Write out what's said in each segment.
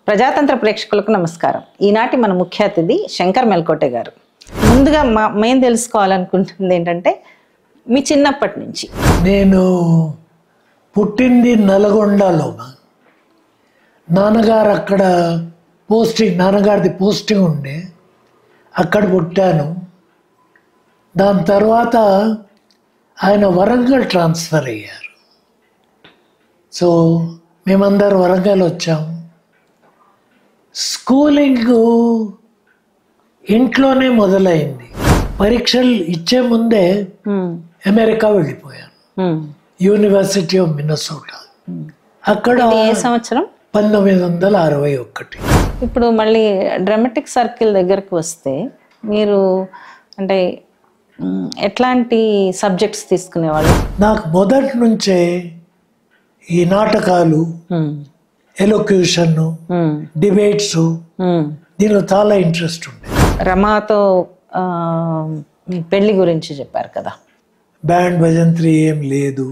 ప్రజాతంత్ర ప్రేక్షకులకు నమస్కారం. ఈనాటి మన ముఖ్య అతిథి శంకర్ మెల్కోటే గారు. ముందుగా మేము తెలుసుకోవాలనుకుంటుంది ఏంటంటే మీ చిన్నప్పటి నుంచి. నేను పుట్టింది నల్గొండలో. నాన్నగారు అక్కడ నాన్నగారిది పోస్టింగ్ ఉండే, అక్కడ పుట్టాను. దాని తర్వాత ఆయన వరంగల్ ట్రాన్స్ఫర్ అయ్యారు. సో మేమందరం వరంగల్ వచ్చాము. స్కూలింగ్ ఇంట్లోనే మొదలైంది. పరీక్షలు ఇచ్చే ముందే అమెరికా వెళ్ళిపోయాను, యూనివర్సిటీ ఆఫ్ మిన్నసోటా. అక్కడ ఏ సంవత్సరం? 1961. ఇప్పుడు మళ్ళీ డ్రామాటిక్ సర్కిల్ దగ్గరకు వస్తే మీరు అంటే ఎట్లాంటి సబ్జెక్ట్స్ తీసుకునేవాళ్ళు? నాకు మొదటి నుంచే ఈ నాటకాలు, ఎలోక్యూషన్, డిబేట్స్, దీనిలో చాలా ఇంట్రెస్ట్ ఉంది. రమాతో మీ పెళ్లి గురించి చెప్పారు కదా. బ్యాండ్ భజంత్రి ఏం లేదు.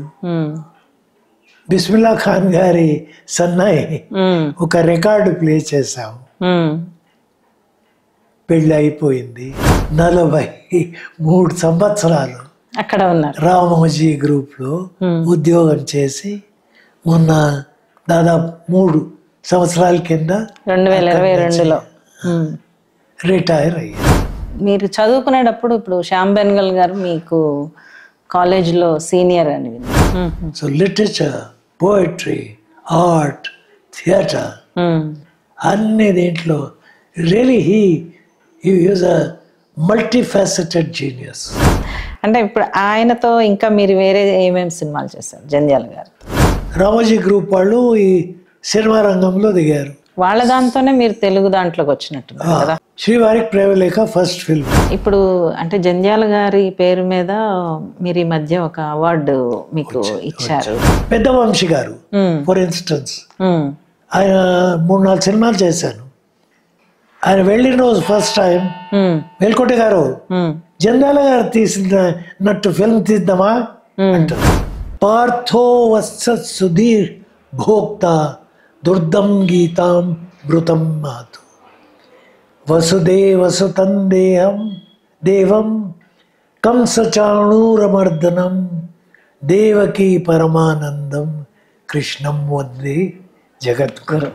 బిస్మిల్లా ఖాన్ గారి సన్నాయి ఒక రికార్డు ప్లే చేశాము. పెళ్ళి అయిపోయింది. 43 సంవత్సరాలు అక్కడ ఉన్నారు. రామోజీ గ్రూప్లో ఉద్యోగం చేసి మొన్న దాదాపు 3 సంవత్సరాల కింద 2022లో రిటైర్ అయ్యారు. మీరు చదువుకునేటప్పుడు ఇప్పుడు శ్యామ్ బెనగల్ గారు మీకు కాలేజ్లో సీనియర్ అని విన్నాను. So literature, poetry, art, theatre అన్ని దీంట్లో really he is a multifaceted genius. అంటే ఇప్పుడు ఆయనతో ఇంకా మీరు వేరే ఏమేమి సినిమాలు చేశారు? జంధ్యాల గారు, రామోజీ గ్రూప్ వాళ్ళు ఈ సినిమా రంగంలో దిగారు. వాళ్ళ దాంతోనే మీరు తెలుగు దాంట్లోకి వచ్చినట్టున్నారు కదా. శ్రీవారికి ప్రేమలేఖ ఫస్ట్ ఫిల్మ్. ఇప్పుడు అంటే జంధ్యాల గారి పేరు మీద మీరు ఈ మధ్య ఒక అవార్డు మీకు ఇచ్చారు. పెద్ద వంశీ గారు ఫర్ ఇన్స్టెన్స్, ఆయన 3-4 సినిమాలు చేశాను. ఆయన వెళ్ళిన రోజు ఫస్ట్ టైం మెల్కోటే గారు జంధ్యాల గారు తీసినట్టు ఫిల్మ్ తీద్దామా అంటారు. పార్థో వత్సత్ సుధీర్ భోక్త దుర్దం గీతాం మృతం మాతు వసుదేవసుతం దేవం కంసచాణూరమర్దనం దేవకీ పరమానందం కృష్ణం వందే జగద్గురు.